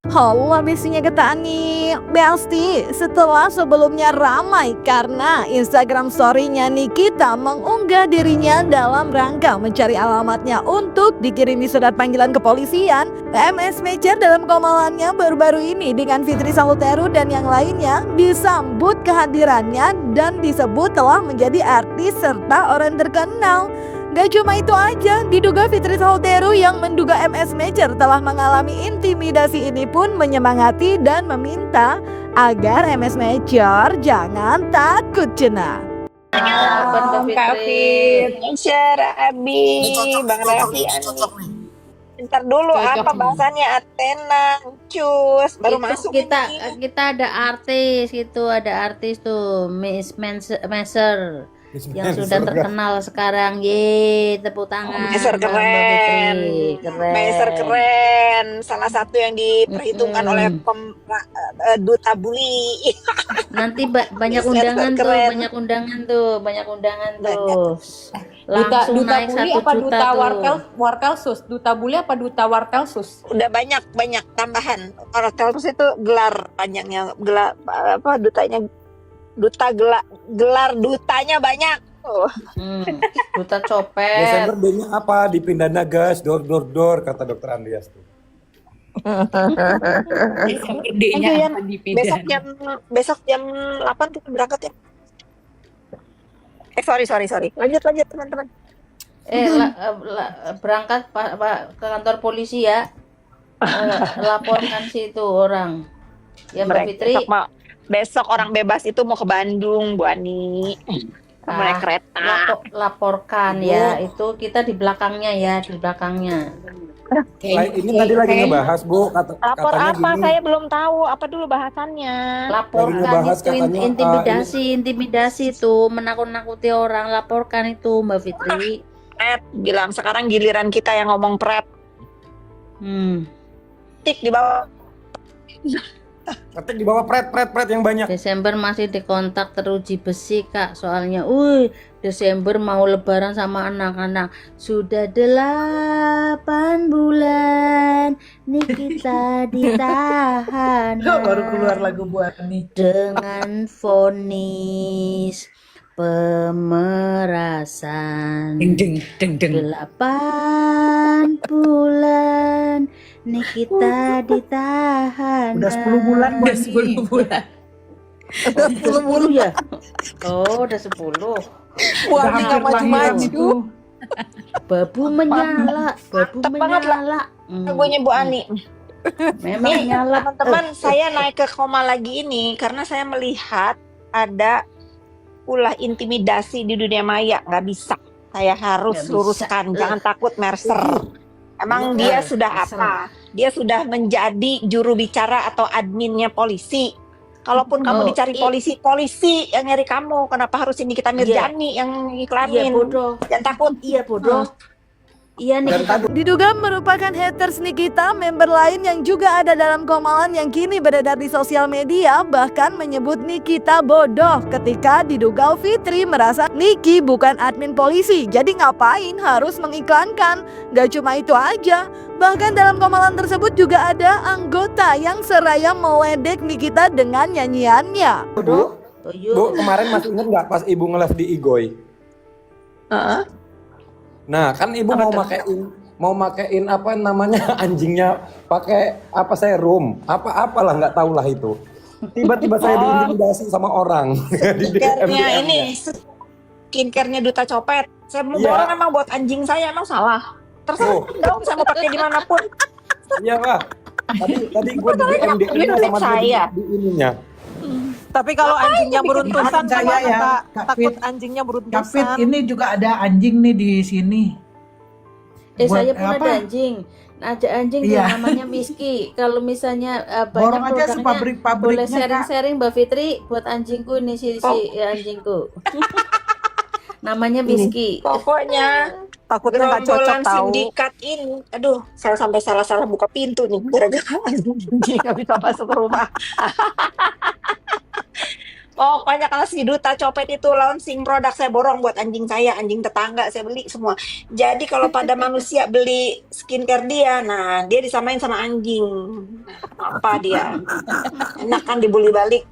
Halo bisinya Getani, Besti, setelah sebelumnya ramai karena Instagram story-nya Nikita mengunggah dirinya dalam rangka mencari alamatnya untuk dikirimi surat panggilan kepolisian, PMS Major dalam komalannya baru-baru ini dengan Fitri Salutero dan yang lainnya disambut kehadirannya dan disebut telah menjadi artis serta orang terkenal. Gak cuma itu aja, diduga Fitri Salutero yang menduga MS Major telah mengalami intimidasi ini pun menyemangati dan meminta agar MS Major jangan takut cenah. Kak Fit, share Abi, Bang Raffi, Ntar dulu Cocok apa nih. bahasannya Athena, cus, baru Itu masuk ini. kita ada artis tuh Miss Messer yang sudah terkenal sekarang. Tepuk tangan Meser buat Mbak keren, Fitri. Meser keren, salah satu yang diperhitungkan oleh duta bully. Nanti banyak Miss Messer undangan tuh, keren. banyak undangan tuh. Duta Langsung naik bully 1 apa juta duta tuh. wartelsus? Duta bully apa duta wartelsus? Udah banyak tambahan. Orang Telpus itu gelar panjangnya, gelar apa dutanya, gelar dutanya banyak. Duta copet. Desember D-nya apa? Dipindah gas, door, kata dokter Andreas tuh. D-nya Ayo, Yan. apa dipindah? Besok jam 8 kita berangkat ya. Sorry. Lanjut teman-teman. Berangkat ke kantor polisi ya. Laporkan situ orang. Ya Mbak Fitri. Besok orang bebas itu mau ke Bandung, Bu Ani. Naik kereta. Laporkan ya. Itu kita di belakangnya ya, di belakangnya. Ini tadi lagi ngebahas, Bu, Lapor katanya apa? gini. Saya belum tahu. Apa dulu bahasannya? Laporkan ngebahas itu katanya, intimidasi itu, menakut-nakuti orang. Laporkan itu Mbak Fitri. Pret, bilang sekarang giliran kita yang ngomong pret. Tik di bawah. Ketik di bawah pret yang banyak. Desember masih dikontak teruji besi Kak. Soalnya Desember mau lebaran sama anak-anak. Sudah 8 bulan Nikita ditahan Baru keluar lagu buat nih. dengan vonis pemerasan. Deng. 8 bulan Nikita ditahan. Udah 10 bulan, udah 10 bulan. Udah 10 bulan. Ya? Oh, udah 10. Wah, ini nggak maju-maju. Babu menyala. Lagunya Bu Ani. Memang Nih, nyala. teman-teman, saya naik ke koma lagi ini karena saya melihat ada ulah intimidasi di dunia maya. Nggak bisa. Saya harus Nggak bisa. luruskan. Jangan takut, Mercer. Emang dia sudah apa? Dia sudah menjadi juru bicara atau adminnya polisi. Kalaupun kamu dicari polisi yang nyari kamu. Kenapa harus ini kita Mirjani yang iklanin? Iya bodoh. Jangan takut. Iya bodoh. Iya nih. Diduga merupakan haters Nikita, member lain yang juga ada dalam komalan yang kini beredar di sosial media bahkan menyebut Nikita bodoh ketika diduga Fitri merasa Niki bukan admin polisi, jadi ngapain harus mengiklankan. Gak cuma itu aja, bahkan dalam komalan tersebut juga ada anggota yang seraya meledek Nikita dengan nyanyiannya. Bu, kemarin masih ingat nggak pas Ibu nge-live di Igoy? Nah, kan Ibu mau makein apa namanya anjingnya pakai apa serum, apalah nggak tahu lah itu. Tiba-tiba saya diintimidasi sama orang di Skincare-nya DM-nya. ini, skincare-nya duta copet. Saya mau borong emang buat anjing saya, emang salah. Terserah dong, saya mau pakai dimanapun. Iya, Pak. Tadi gue di DM-nya sama dia di ininya. Tapi kalau anjingnya beruntusan Saya sama ya, Kak takut Fit. anjingnya Kak Fit, beruntusan. ini juga ada anjing nih di sini. Saya pun Buat ada anjing. Ada anjing tuh Iya. namanya Miski. Kalau misalnya Borong banyak aja produknya, pabrik-pabriknya, boleh Kak. sharing-sharing Mbak Fitri buat anjingku nih si anjingku. Namanya Miski. Pokoknya Takutnya nggak cocok gerombolan tahu. sindikat ini. Aduh, saya sampai salah buka pintu nih. Gara-gara anjing nggak bisa masuk rumah. Pokoknya kalau si Duta Copet itu launching produk, saya borong buat anjing saya, anjing tetangga saya beli semua. Jadi kalau pada manusia beli skincare dia, nah dia disamain sama anjing. Nah, apa dia? Enak kan dibully balik.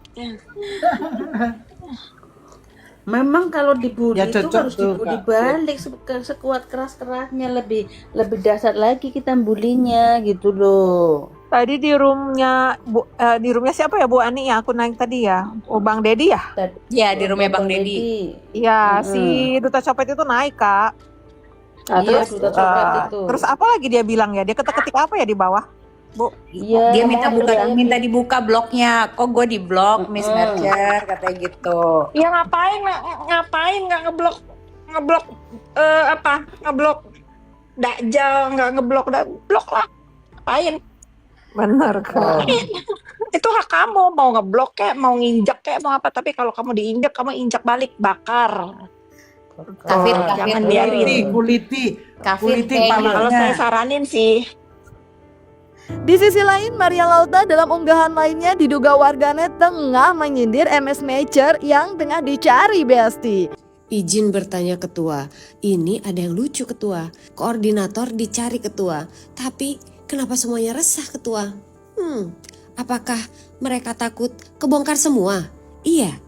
Memang kalau dibully Ya, itu cocok harus tuh, dibully Kak. balik sekuat keras-kerasnya, lebih lebih dasar lagi kita bulinya gitu loh. Tadi di roomnya di roomnya siapa ya Bu Ani ya? Aku naik tadi ya. Oh Bang Dedi ya? Ya, di rumah Bang Dedi. Iya, si Duta Copet itu naik Kak. Ah, Terus, sudah copet itu. terus apa lagi dia bilang ya? Dia ketik-ketik apa ya di bawah? Bu, Iya, Dia minta makanya minta dibuka blognya. Kok gue di blog Miss Mercer katanya gitu. Ya ngapain nggak ngeblok ngeblok Dajjal, nggak ngeblok blok lah. Ngapain? bener Kak. Itu hak kamu, mau ngeblok kayak, mau nginjek kayak, mau apa. Tapi kalau kamu diinjek, kamu injek balik, bakar. Kafir, Jangan kafir. biarin. Kuliti. Kafir Kuliti kayaknya. Kalau saya saranin sih, Di sisi lain, Maria Lauta dalam unggahan lainnya diduga warganet tengah menyindir MS Macer yang tengah dicari Besti. Izin bertanya ketua, ini ada yang lucu ketua, koordinator dicari ketua, tapi kenapa semuanya resah ketua? Apakah mereka takut kebongkar semua? Iya.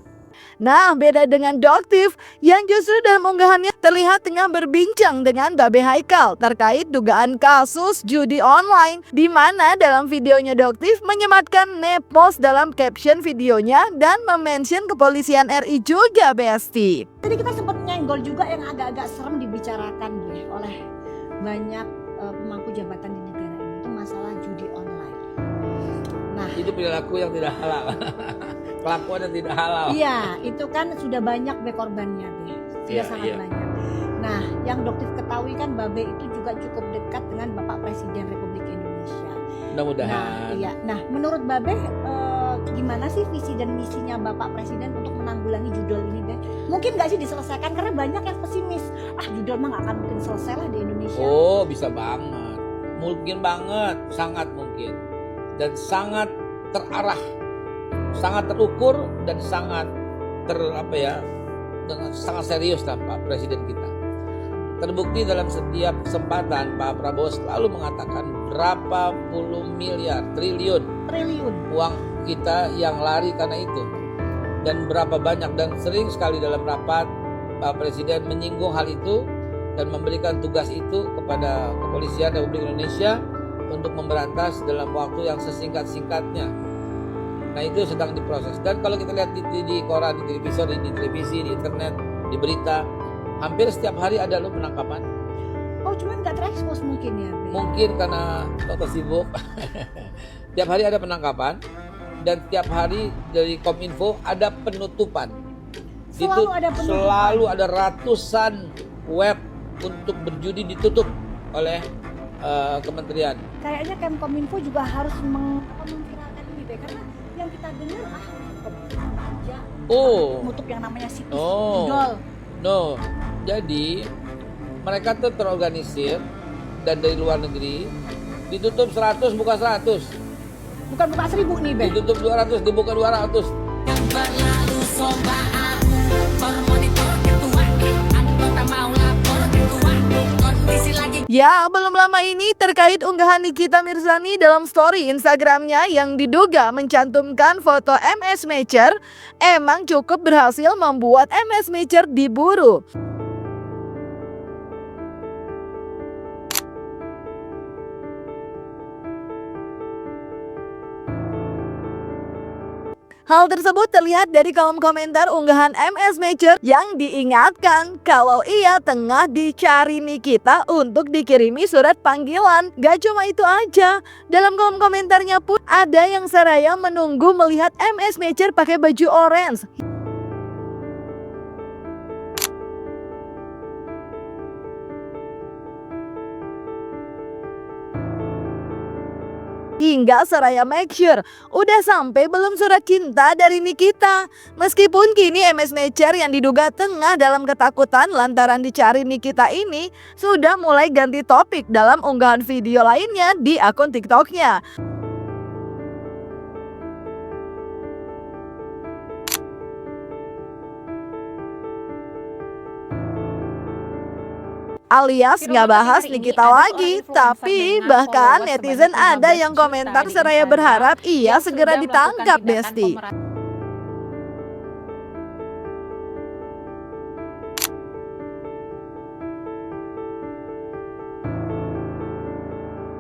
Nah, beda dengan Doktif yang justru dalam unggahannya terlihat tengah berbincang dengan Babe Haikal terkait dugaan kasus judi online, di mana dalam videonya Doktif menyematkan nepos dalam caption videonya dan memention kepolisian RI juga Besti. Tadi kita sempat nyenggol juga yang agak-agak serem dibicarakan oleh banyak pemangku jabatan di negara ini, itu masalah judi online. Nah, Itu perilaku yang tidak halal. Kelakuan yang tidak halal. iya, itu kan sudah banyak korbannya, sudah sangat banyak. Nah, yang Doktif ketahui kan Babe itu juga cukup dekat dengan Bapak Presiden Republik Indonesia. Mudah-mudahan. Nah, iya. Nah, menurut Babe gimana sih visi dan misinya Bapak Presiden untuk menanggulangi judul ini, Be? Mungkin nggak sih diselesaikan, karena banyak yang pesimis. Judul mah nggak akan mungkin selesai lah di Indonesia. Oh, bisa banget. Mungkin banget, sangat mungkin. Dan sangat terarah, sangat terukur dan sangat dengan sangat serius lah Pak Presiden kita. Terbukti dalam setiap kesempatan Pak Prabowo selalu mengatakan berapa puluh miliar, triliun uang kita yang lari karena itu. Dan berapa banyak, dan sering sekali dalam rapat Pak Presiden menyinggung hal itu dan memberikan tugas itu kepada Kepolisian Republik Indonesia untuk memberantas dalam waktu yang sesingkat-singkatnya. Nah, itu sedang diproses. Dan kalau kita lihat di koran, di televisi, di internet, di berita, hampir setiap hari ada loh penangkapan. Oh, cuman nggak terekspos mungkin ya, Be? Mungkin karena dokter sibuk. Tiap hari ada penangkapan, dan tiap hari dari Kominfo ada penutupan. Selalu ada ratusan web untuk berjudi ditutup oleh kementerian. Kayaknya Kemkominfo juga harus memviralkan ini, Be, karena yang kita dengar aja nutup yang namanya situs judol. Jadi mereka tuh terorganisir dan dari luar negeri ditutup 100 bukan 100. Bukan buka 1000 nih, Be. Ditutup 200, dibuka 200. Yang berlalu sobat bermonitor ketua, anggota mau lapor ketua, kondisi lagi. Ya, belum lama ini terkait unggahan Nikita Mirzani dalam story Instagramnya yang diduga mencantumkan foto MS Macer, emang cukup berhasil membuat MS Macer diburu. Hal tersebut terlihat dari kolom komentar unggahan MS Macer yang diingatkan kalau ia tengah dicari Nikita untuk dikirimi surat panggilan. Gak cuma itu aja, dalam kolom komentarnya pun ada yang seraya menunggu melihat MS Macer pakai baju orange. Hingga seraya make sure udah sampai belum surat cinta dari Nikita. Meskipun kini MS Macer yang diduga tengah dalam ketakutan lantaran dicari Nikita ini sudah mulai ganti topik dalam unggahan video lainnya di akun TikToknya. alias nggak bahas Nikita lagi. Tapi bahkan netizen ada yang komentar seraya berharap ia segera ditangkap, Besti.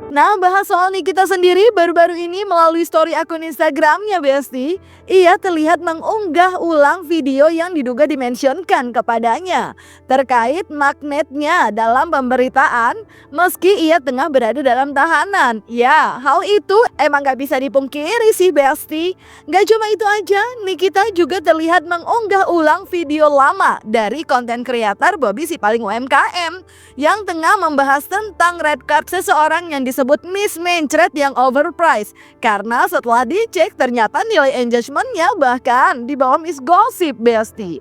Nah, bahas soal Nikita sendiri baru-baru ini melalui story akun Instagramnya, Besti. Ia terlihat mengunggah ulang video yang diduga dimentionkan kepadanya terkait magnetnya dalam pemberitaan meski ia tengah berada dalam tahanan. Ya, hal itu emang gak bisa dipungkiri sih, Besti. Gak cuma itu aja, Nikita juga terlihat mengunggah ulang video lama dari konten kreator Bobby Sipaling UMKM yang tengah membahas tentang red card seseorang yang disebut Miss Mencret yang overpriced. Karena setelah dicek ternyata nilai engagementnya bahkan di bawah Miss Gossip, Besti.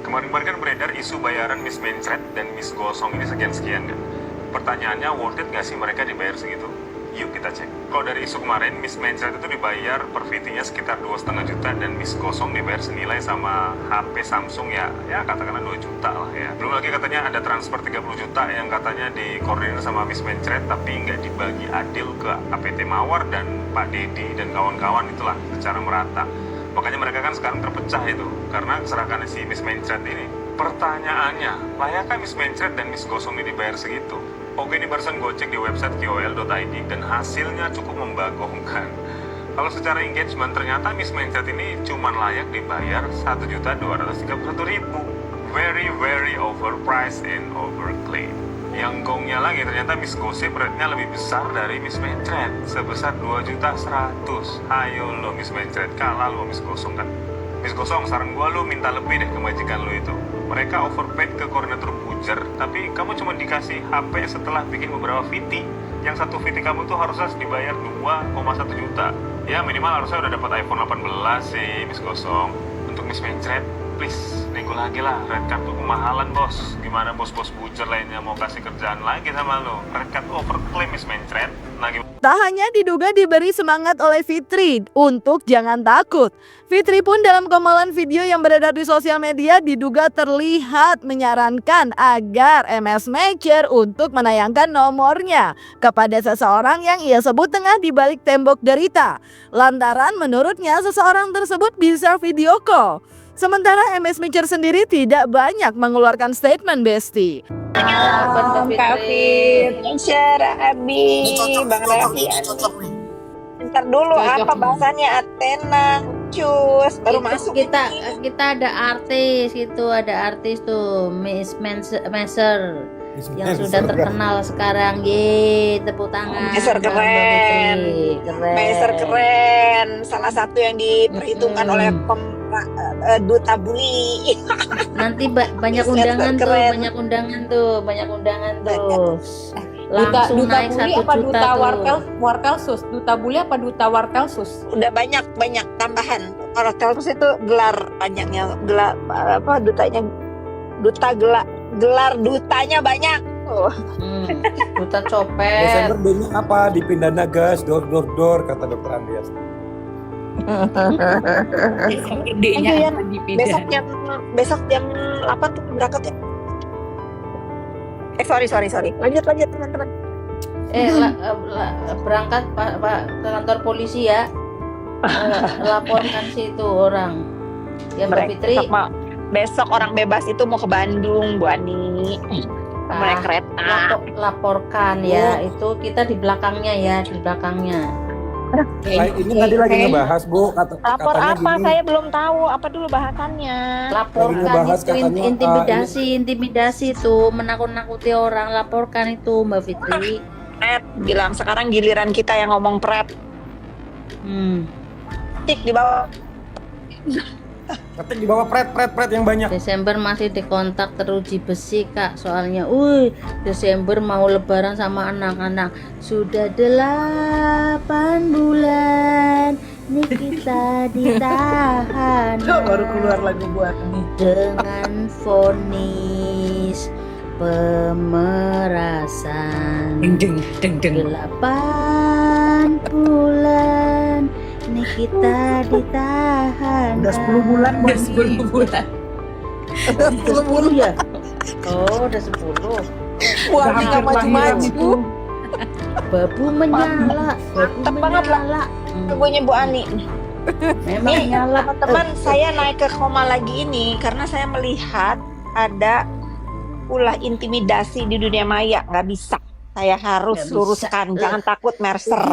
Kemarin-kemarin kan beredar isu bayaran Miss Mencret dan Miss Gosong ini sekian-sekian kan. Pertanyaannya, worth it gak sih mereka dibayar segitu? Yuk kita cek. Kalau dari isu kemarin, Miss Mencret itu dibayar per VT-nya sekitar 2,5 juta dan Miss Gosong dibayar senilai sama HP Samsung ya katakanlah 2 juta lah ya. Belum lagi katanya ada transfer 30 juta yang katanya dikoordinir sama Miss Mencret tapi nggak dibagi adil ke APT Mawar dan Pak Dedi dan kawan-kawan itulah secara merata. Makanya mereka kan sekarang terpecah itu karena keserakan si Miss Mencret ini. Pertanyaannya, layakkah Miss Mencret dan Miss Gosong ini dibayar segitu? Oke, ini barusan gue cek di website kol.id dan hasilnya cukup membagongkan. Kalau secara engagement ternyata Miss Mencret ini cuma layak dibayar 1.231.000. Very overpriced and overclaimed. Yang gongnya lagi ternyata Miss Gossip rate-nya lebih besar dari Miss Mencret sebesar 2.100.000. Ayo lo Miss Mencret, kalah lo Miss Gosong kan. Miss Gosong, saran gue lo minta lebih deh ke majikan lo itu. Mereka overpaid ke koordinator pujer, tapi kamu cuma dikasih HP setelah bikin beberapa VT. Yang satu VT kamu tuh harusnya dibayar 2,1 juta. Ya minimal harusnya udah dapat iPhone 18 sih Miss Gosong. Untuk Miss Mencret, please nego lagi lah, red card tuh kemahalan bos. Gimana bos-bos pujer lainnya mau kasih kerjaan lagi sama lo? Red card overclaim Miss Mencret. Nah, tak hanya diduga diberi semangat oleh Fitri untuk jangan takut. Fitri pun dalam komalan video yang beredar di sosial media diduga terlihat menyarankan agar MS Matcher untuk menayangkan nomornya kepada seseorang yang ia sebut tengah di balik tembok derita. Lantaran menurutnya seseorang tersebut bisa video call. Sementara MS Matcher sendiri tidak banyak mengeluarkan statement, Besti. Share Abi, Bang Raffi. Ntar dulu apa bahasannya Athena, cus baru masuk. Kita ada artis gitu, ada artis tuh Miss Mencret yang sudah terkenal sekarang. Tepuk tangan. Mencret keren. Mencret keren. Salah satu yang diperhitungkan oleh duta bully. Nanti banyak undangan tuh, banyak undangan tuh. Langsung Duta naik bully 1 apa juta duta tuh. wartelsus? Duta bully apa duta wartelsus? Udah banyak tambahan. Wartelsus itu gelar banyaknya, gelar apa dutanya, gelar dutanya banyak. Duta copet. Desember demi apa? Dipindah nagas, door kata Dokter Andreas. D-nya Besok jam 8 tuh berangkat ya. Sorry. Lanjut teman-teman. Berangkat Pak ke kantor polisi ya. Laporkan situ orang. Ya Mbak Fitri. Besok orang bebas itu mau ke Bandung, Bu Ani. Naik kereta. Laporkan ya. Itu kita di belakangnya ya, di belakangnya. Ini tadi lagi ngebahas Bu, Lapor katanya apa? gini. Saya belum tahu. Apa dulu bahasannya? Laporkan itu intimidasi tuh, menakut-nakuti orang. Laporkan itu Mbak Fitri. Bilang sekarang giliran kita yang ngomong pret. Tik di bawah. Ketik di bawah pret yang banyak. Desember masih dikontak teruji besi Kak. Soalnya, Desember mau lebaran sama anak-anak. Sudah 8 bulan Nikita ditahan. Baru keluar lagu buat nih. Dengan vonis pemerasan. 8 bulan Nikita ditahan. Udah 10 bulan Udah Boni. 10 bulan. 10 ya? Oh, udah 10. Wah, Udah ini nggak hampir lahiran maju-maju. itu. Babu menyala, babu Mantep banget lah menyala. lagunya Bu Ani. Memang Nih nyala. teman-teman, saya naik ke koma lagi ini karena saya melihat ada ulah intimidasi di dunia maya. Nggak bisa, saya harus Nggak bisa. luruskan. Jangan takut Mercer.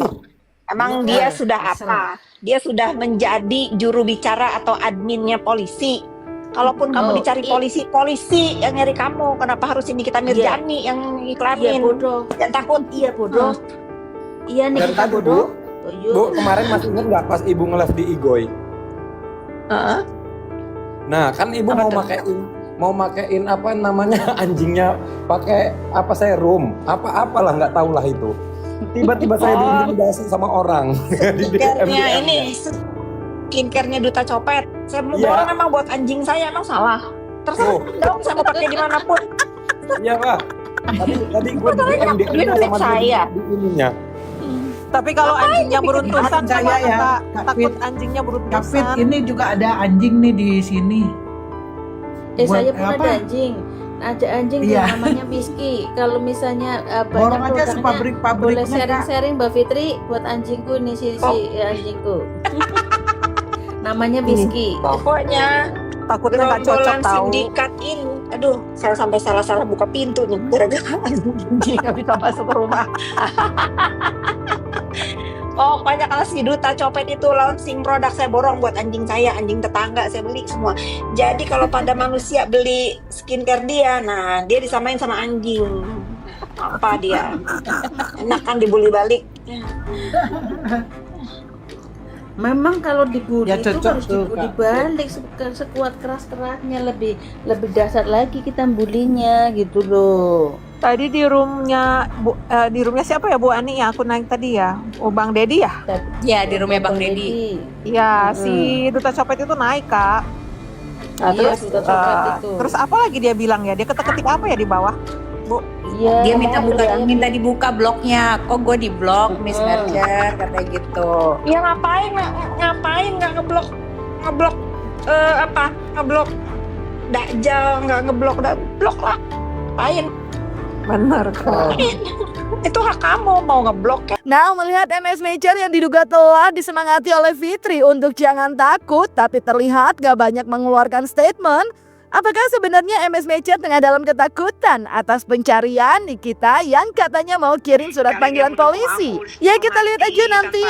Emang dia sudah apa? Dia sudah menjadi juru bicara atau adminnya polisi. Kalaupun kamu dicari polisi yang nyari kamu. Kenapa harus ini kita Mirjani yang Iya iklanin? bodoh. Jangan takut. Iya bodoh. Iya nih Dan kita tadi bodoh. Bu, kemarin masih ingat nggak pas ibu nge-live di Igoy? Heeh. Nah, kan ibu mau makein apa namanya anjingnya pakai apa serum, apa-apalah nggak tahu lah itu. Tiba-tiba saya diintimidasi sama orang di DM. Skincare-nya ini, skincare-nya Duta Copet. Saya mau Iya. borong emang buat anjing saya, emang salah. Terserah Oh. dong, saya mau pakai dimanapun. Iya Pak. Tadi gue di Masalahnya DM dia nulis sama saya. di ininya. Tapi kalau anjingnya beruntusan Saya sama ya, Kak, Kak takut Fit. anjingnya Kak Fit, beruntusan. ini juga ada anjing nih di sini. Saya Buat pun apa? ada anjing. Ada anjing Iya. yang namanya Whisky. Kalau misalnya Borong banyak aja produknya, sepabrik-pabriknya, boleh Kak. sharing-sharing Mbak Fitri buat anjingku nih si anjingku. Namanya Whisky. Pokoknya Takutnya nggak cocok gerombolan tahu. sindikat ini. Aduh, saya sampai salah-salah buka pintu nih. Gara-gara anjing nggak bisa masuk rumah. Pokoknya kalau si Duta Copet itu launching produk, saya borong buat anjing saya, anjing tetangga saya beli semua. Jadi kalau pada manusia beli skincare dia, nah dia disamain sama anjing. Apa dia? Enak kan dibully balik. Memang kalau dibully Ya, itu cocok harus tuh, dibully Kak. balik sekuat keras-kerasnya, lebih dahsyat lagi kita bulinya gitu loh. Tadi di roomnya di roomnya siapa ya Bu Ani ya? Aku naik tadi ya. Oh Bang Dedi ya? Ya di rumah Bang Dedi. Iya, si Duta Copet itu naik Kak. Nah, Terus, terus Duta Copet itu. terus apa lagi dia bilang ya? Dia ketik-ketik apa ya di bawah? Bu, Iya, Dia minta makanya minta dibuka blognya. Kok gue di blog Miss Mercer katanya gitu. Ya ngapain nggak ngeblok apa? Ngeblok Dajjal, nggak ngeblok lah. Ngapain? bener Kak. Itu hak kamu mau ngeblok ya. Nah, melihat MS Major yang diduga telah disemangati oleh Fitri untuk jangan takut, tapi terlihat gak banyak mengeluarkan statement. Apakah sebenarnya MS Major tengah dalam ketakutan atas pencarian Nikita yang katanya mau kirim surat panggilan polisi? Ya kita lihat aja nanti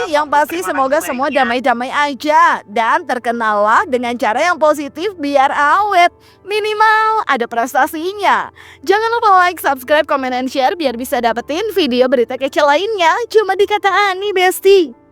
yang pasti semoga semua damai-damai aja dan terkenallah dengan cara yang positif biar awet. Minimal ada prestasinya. Jangan lupa like, subscribe, comment, and share biar bisa dapetin video berita kece lainnya cuma di Kata Ani Besti.